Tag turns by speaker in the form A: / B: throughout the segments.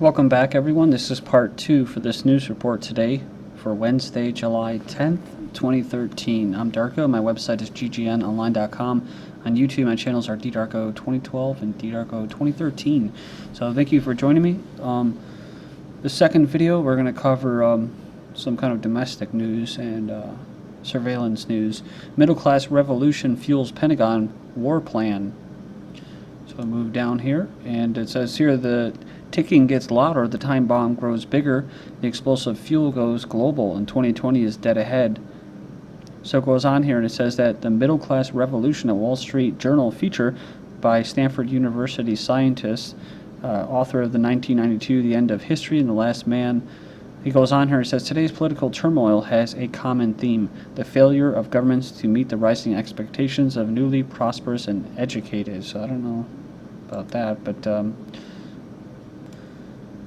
A: Welcome back, everyone. This is part 2 for this news report today for Wednesday, July 10th, 2013. I'm Darko. My website is ggnonline.com. On YouTube, my channels are ddarko2012 and ddarko2013. So thank you for joining me. The second video, we're going to cover some kind of domestic news and surveillance news. Middle class revolution fuels Pentagon war plan. So I'll move down here, and it says here the ticking gets louder, the time bomb grows bigger, the explosive fuel goes global, and 2020 is dead ahead. So it goes on here, and it says that the middle class revolution, a Wall Street Journal feature by Stanford University scientist, author of the 1992 The End of History and the Last Man. He goes on here and says, today's political turmoil has a common theme, the failure of governments to meet the rising expectations of newly prosperous and educated. So I don't know about that, but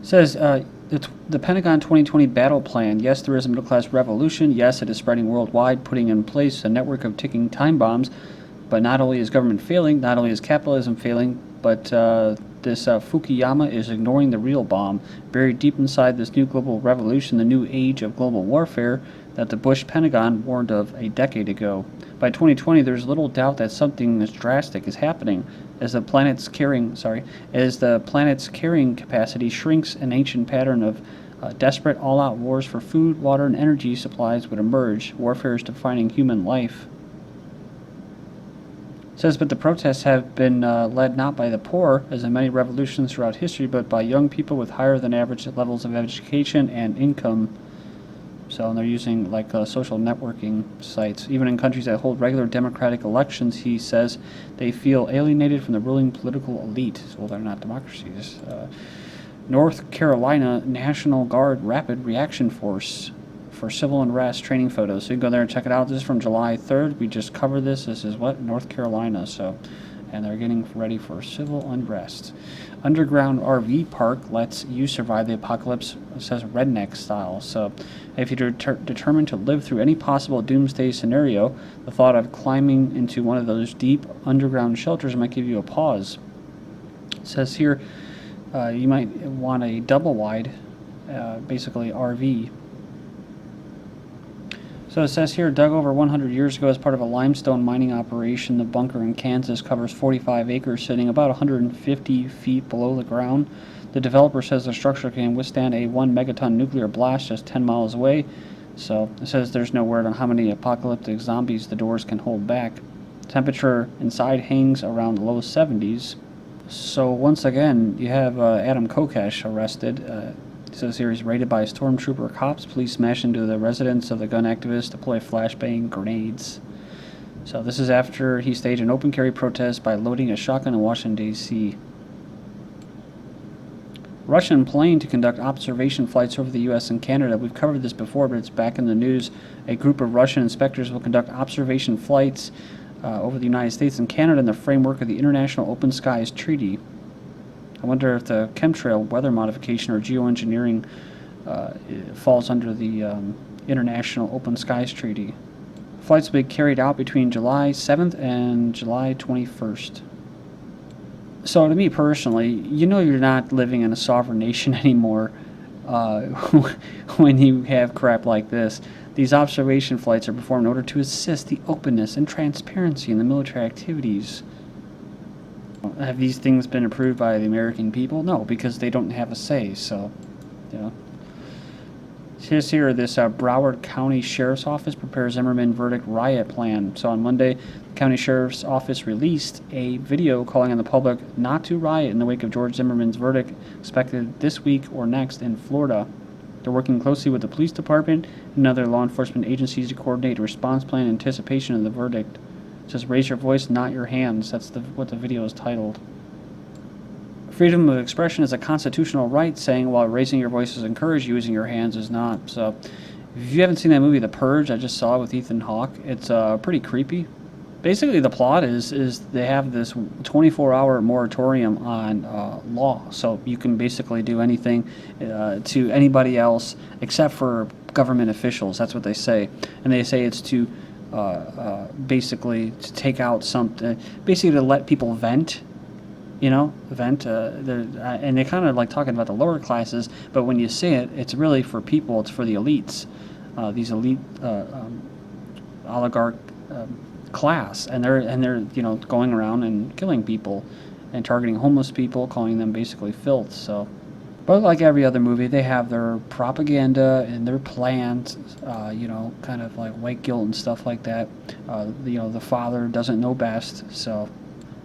A: says the Pentagon 2020 battle plan. Yes, there is a middle-class revolution. Yes, it is spreading worldwide, putting in place a network of ticking time bombs. But not only is government failing, not only is capitalism failing, but this Fukuyama is ignoring the real bomb. Buried deep inside this new global revolution, the new age of global warfare that the Bush Pentagon warned of a decade ago. By 2020, there's little doubt that something drastic is happening as the planet's carrying capacity shrinks. An ancient pattern of desperate all-out wars for food, water, and energy supplies would emerge. Warfare is defining human life. It says, but the protests have been led not by the poor, as in many revolutions throughout history, but by young people with higher than average levels of education and income. So they're using like social networking sites. Even in countries that hold regular democratic elections, he says, they feel alienated from the ruling political elite. Well, they're not democracies. North Carolina National Guard Rapid Reaction Force for civil unrest training photos. So you can go there and check it out. This is from July 3rd. We just covered this. This is what? North Carolina. So, and they're getting ready for civil unrest. Underground RV park lets you survive the apocalypse, it says redneck style. So if you're determined to live through any possible doomsday scenario, the thought of climbing into one of those deep underground shelters might give you a pause. It says here you might want a double wide, basically RV. So it says here, dug over 100 years ago as part of a limestone mining operation, the bunker in Kansas covers 45 acres, sitting about 150 feet below the ground. The developer says the structure can withstand a 1 megaton nuclear blast just 10 miles away. So it says there's no word on how many apocalyptic zombies the doors can hold back. Temperature inside hangs around low 70s. So once again, you have Adam Kokesh arrested. It says here he's raided by stormtrooper cops. Police smash into the residence of the gun activist, deploy flashbang grenades. So this is after he staged an open carry protest by loading a shotgun in Washington, D.C. Russian plane to conduct observation flights over the U.S. and Canada. We've covered this before, but it's back in the news. A group of Russian inspectors will conduct observation flights over the United States and Canada in the framework of the International Open Skies Treaty. I wonder if the chemtrail weather modification or geoengineering falls under the International Open Skies Treaty. Flights will be carried out between July 7th and July 21st. So to me personally, you know you're not living in a sovereign nation anymore when you have crap like this. These observation flights are performed in order to assist the openness and transparency in the military activities. Have these things been approved by the American people? No, because they don't have a say. So, you know. Here's here, this Broward County Sheriff's Office prepares Zimmerman verdict riot plan. So on Monday, the County Sheriff's Office released a video calling on the public not to riot in the wake of George Zimmerman's verdict, expected this week or next in Florida. They're working closely with the police department and other law enforcement agencies to coordinate a response plan in anticipation of the verdict. It says, raise your voice, not your hands. That's what the video is titled. Freedom of expression is a constitutional right, saying while raising your voice is encouraged, using your hands is not. So, if you haven't seen that movie, The Purge, I just saw it with Ethan Hawke. It's pretty creepy. Basically, the plot is they have this 24-hour moratorium on law. So you can basically do anything to anybody else except for government officials. That's what they say. And they say it's to basically to take out something, basically to let people vent event. And they kind of like talking about the lower classes, but when you see it, it's really for people. It's for the elites, these elite oligarch class, and they're going around and killing people, and targeting homeless people, calling them basically filth. So, but like every other movie, they have their propaganda and their plans, kind of like white guilt and stuff like that. The father doesn't know best, so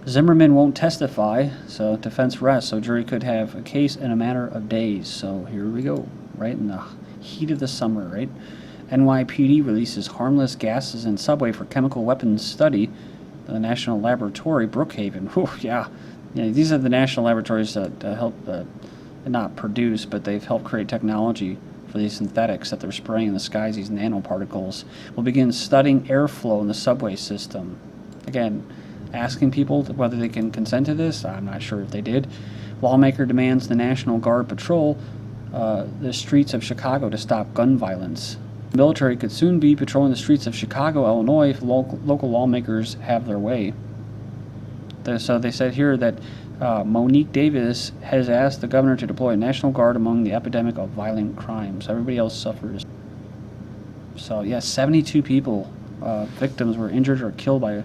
A: Zimmerman won't testify, so defense rests, so jury could have a case in a matter of days. So here we go, right in the heat of the summer, right? NYPD releases harmless gases in subway for chemical weapons study. The National Laboratory, Brookhaven. Whew, yeah. These are the national laboratories that help not produce, but they've helped create technology for these synthetics that they're spraying in the skies, these nanoparticles. Will begin studying airflow in the subway system. Again, asking people whether they can consent to this. I'm not sure if they did. Lawmaker demands the National Guard patrol the streets of Chicago to stop gun violence. The military could soon be patrolling the streets of Chicago, Illinois, if local lawmakers have their way. So they said here that Monique Davis has asked the governor to deploy a National Guard among the epidemic of violent crimes. Everybody else suffers. So, yeah, 72 people, victims, were injured or killed by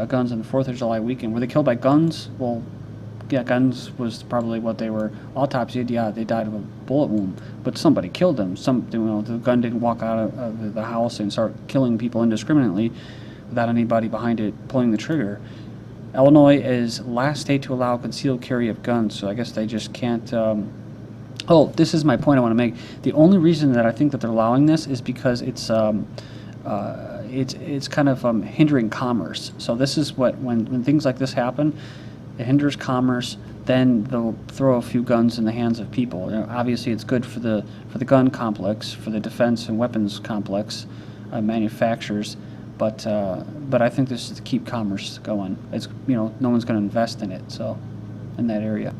A: guns on the 4th of July weekend. Were they killed by guns? Well, yeah, guns was probably what they were autopsied. Yeah, they died of a bullet wound, but somebody killed them. The gun didn't walk out of the house and start killing people indiscriminately without anybody behind it pulling the trigger. Illinois is last state to allow concealed carry of guns, so I guess they just can't. This is my point I want to make. The only reason that I think that they're allowing this is because it's kind of hindering commerce. So this is what when things like this happen, it hinders commerce. Then they'll throw a few guns in the hands of people. Obviously, it's good for the gun complex, for the defense and weapons complex manufacturers. But I think this is to keep commerce going. It's no one's going to invest in it. So in that area.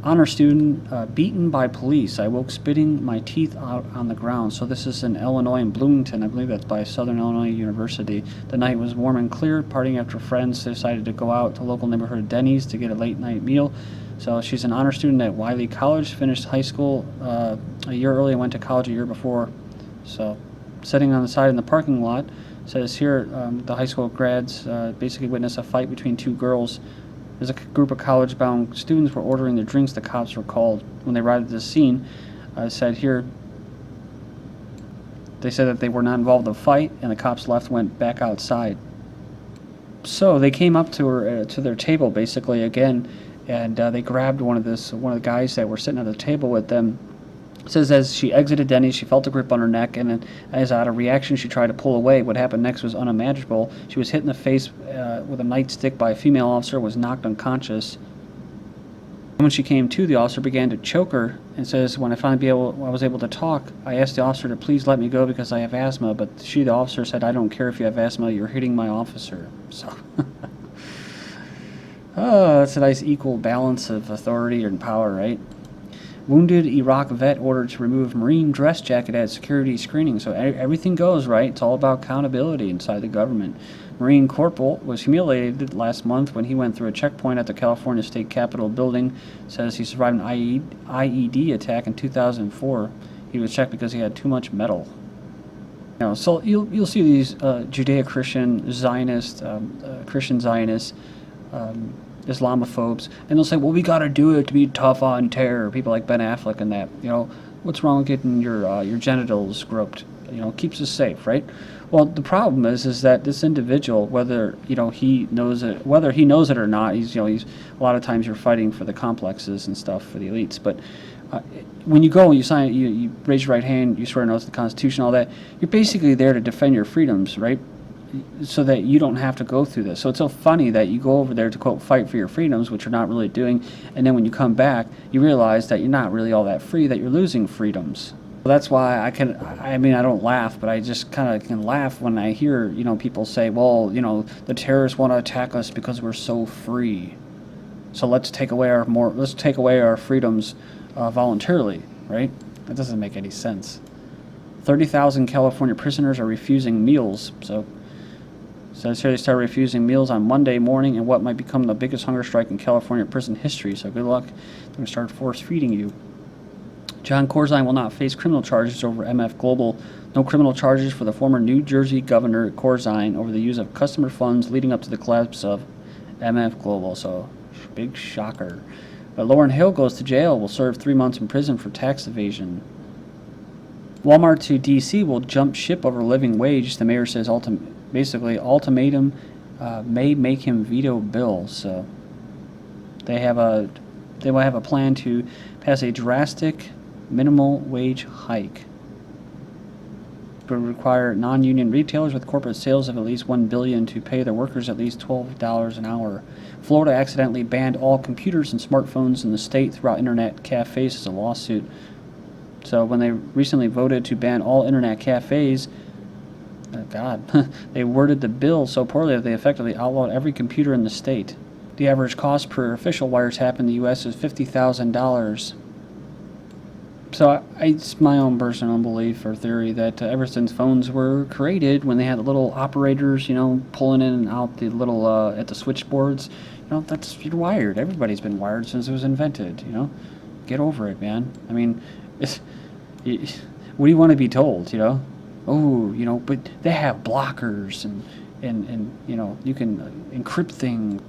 A: Honor student beaten by police. I woke spitting my teeth out on the ground. So this is in Illinois, in Bloomington. I believe that's by Southern Illinois University. The night was warm and clear. Partying after friends, they decided to go out to local neighborhood Denny's to get a late night meal. So she's an honor student at Wiley College. Finished high school a year early and went to college a year before. So sitting on the side in the parking lot. Says here the high school grads basically witnessed a fight between two girls. As a group of college-bound students were ordering their drinks, the cops were called. When they arrived at the scene, said here, they said that they were not involved in the fight, and the cops went back outside. So they came up to her to their table basically again, and they grabbed one of the guys that were sitting at the table with them. It says as she exited Denny's, she felt a grip on her neck, and then, as out of reaction, she tried to pull away. What happened next was unimaginable. She was hit in the face with a nightstick by a female officer, was knocked unconscious. When she came to, the officer began to choke her, and says, when I finally I was able to talk, I asked the officer to please let me go because I have asthma, but the officer said, I don't care if you have asthma, you're hitting my officer. So, that's a nice equal balance of authority and power, right? Wounded Iraq vet ordered to remove Marine dress jacket at security screening. So everything goes, right? It's all about accountability inside the government. Marine corporal was humiliated last month when he went through a checkpoint at the California State Capitol building. Says he survived an IED attack in 2004. He was checked because he had too much metal. So you'll see these Judeo-Christian Zionists, Christian Zionists, Islamophobes, and they'll say, well, we got to do it to be tough on terror. People like Ben Affleck and that, what's wrong with getting your genitals groped? Keeps us safe, right? Well, the problem is that this individual, whether he knows it or not, he's a lot of times you're fighting for the complexes and stuff for the elites. But when you go and you sign, you raise your right hand, you swear an oath to the Constitution, all that. You're basically there to defend your freedoms, right? So that you don't have to go through this. So it's so funny that you go over there to, quote, fight for your freedoms, which you're not really doing, and then when you come back, you realize that you're not really all that free, that you're losing freedoms. Well, that's why I don't laugh, but I just kind of can laugh when I hear, people say, well, the terrorists want to attack us because we're so free. So let's take away our freedoms voluntarily, right? That doesn't make any sense. 30,000 California prisoners are refusing meals, so So here they started refusing meals on Monday morning in what might become the biggest hunger strike in California prison history. So good luck. They're going to start force feeding you. John Corzine will not face criminal charges over MF Global. No criminal charges for the former New Jersey Governor Corzine over the use of customer funds leading up to the collapse of MF Global. So big shocker. But Lauryn Hill goes to jail, will serve 3 months in prison for tax evasion. Walmart to D.C. will jump ship over living wage. The mayor says ultimatum may make him veto bill. So they will have a plan to pass a drastic minimal wage hike. It would require non-union retailers with corporate sales of at least $1 billion to pay their workers at least $12 an hour. Florida accidentally banned all computers and smartphones in the state throughout internet cafes as a lawsuit. So when they recently voted to ban all internet cafes, they worded the bill so poorly that they effectively outlawed every computer in the state. The average cost per official wiretap in the U.S. is $50,000. So it's my own personal belief or theory that ever since phones were created, when they had the little operators, pulling in and out the little at the switchboards, you're wired. Everybody's been wired since it was invented. Get over it, man. I mean, what do you want to be told? But they have blockers and you can encrypt things.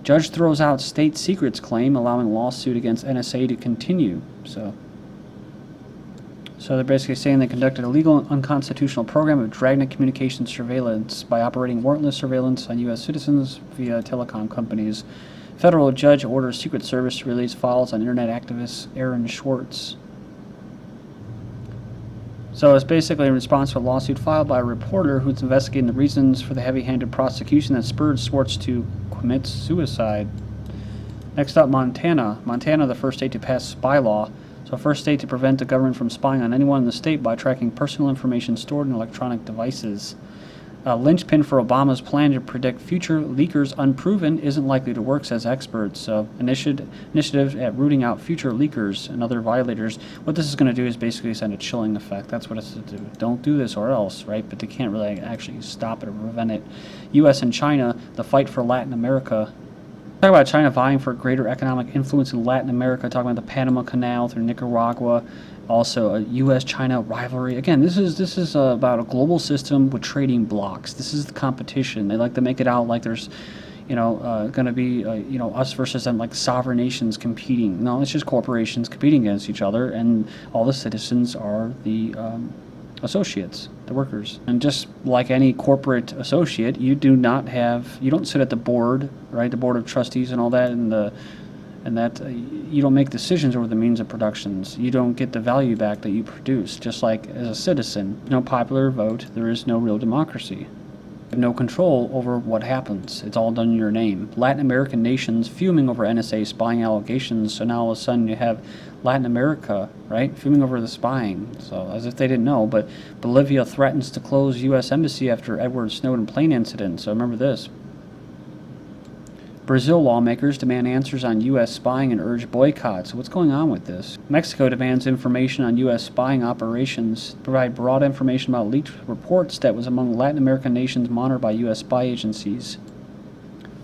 A: Judge throws out state secrets claim, allowing lawsuit against NSA to continue. So they're basically saying they conducted a legal and unconstitutional program of dragnet communication surveillance by operating warrantless surveillance on U.S. citizens via telecom companies. Federal judge orders Secret Service to release files on internet activist Aaron Swartz. So it's basically in response to a lawsuit filed by a reporter who's investigating the reasons for the heavy-handed prosecution that spurred Swartz to commit suicide. Next up, Montana. Montana, the first state to pass spy law. So first state to prevent the government from spying on anyone in the state by tracking personal information stored in electronic devices. A linchpin for Obama's plan to predict future leakers unproven isn't likely to work, says experts. So initiative at rooting out future leakers and other violators. What this is going to do is basically send a chilling effect. That's what it's to do. Don't do this or else, right? But they can't really actually stop it or prevent it. U.S. and China, the fight for Latin America. Talk about China vying for greater economic influence in Latin America, talking about the Panama Canal through Nicaragua, also a U.S.-China rivalry. Again, this is about a global system with trading blocks. This is the competition. They like to make it out like there's, going to be, us versus them, like sovereign nations competing. No, it's just corporations competing against each other, and all the citizens are the associates, the workers. And just like any corporate associate, you don't sit at the board, right? The board of trustees and all that, you don't make decisions over the means of productions. You don't get the value back that you produce. Just like as a citizen, no popular vote, there is no real democracy. You have no control over what happens. It's all done in your name. Latin American nations fuming over NSA spying allegations, so now all of a sudden you have Latin America, right, fuming over the spying. So as if they didn't know, but Bolivia threatens to close U.S. embassy after Edward Snowden plane incident. So remember this. Brazil lawmakers demand answers on U.S. spying and urge boycott. So what's going on with this? Mexico demands information on U.S. spying operations, provide broad information about leaked reports that was among Latin American nations monitored by U.S. spy agencies.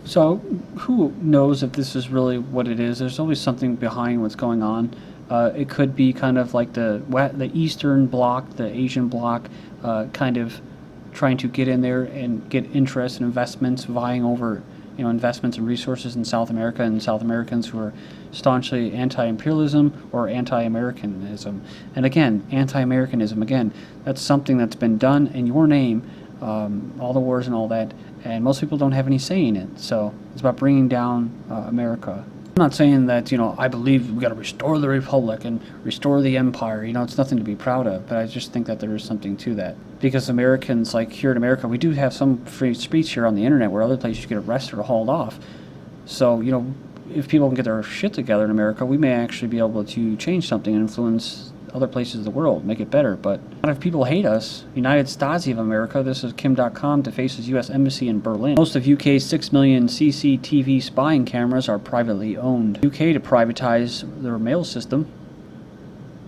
A: So who knows if this is really what it is? There's always something behind what's going on. It could be kind of like the Eastern Bloc, the Asian Bloc, kind of trying to get in there and get interest and investments, vying over investments and resources in South America, and South Americans who are staunchly anti-imperialism or anti-Americanism. And again, anti-Americanism, again, that's something that's been done in your name, all the wars and all that, and most people don't have any say in it. So it's about bringing down America. I'm not saying that, I believe we got to restore the Republic and restore the Empire. It's nothing to be proud of, but I just think that there is something to that. Because Americans, like here in America, we do have some free speech here on the internet where other places you get arrested or hauled off. So, if people can get their shit together in America, we may actually be able to change something and influence other places of the world, make it better. But a lot of people hate us. United Stasi of America, this is Kim.com, defaces U.S. Embassy in Berlin. Most of UK's 6 million CCTV spying cameras are privately owned. UK to privatize their mail system.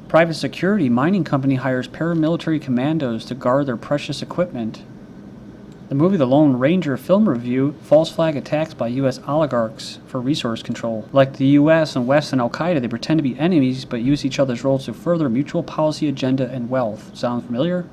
A: Private security mining company hires paramilitary commandos to guard their precious equipment. The movie The Lone Ranger film review, false flag attacks by U.S. oligarchs for resource control. Like the U.S. and West and Al-Qaeda, they pretend to be enemies but use each other's roles to further mutual policy agenda and wealth. Sound familiar?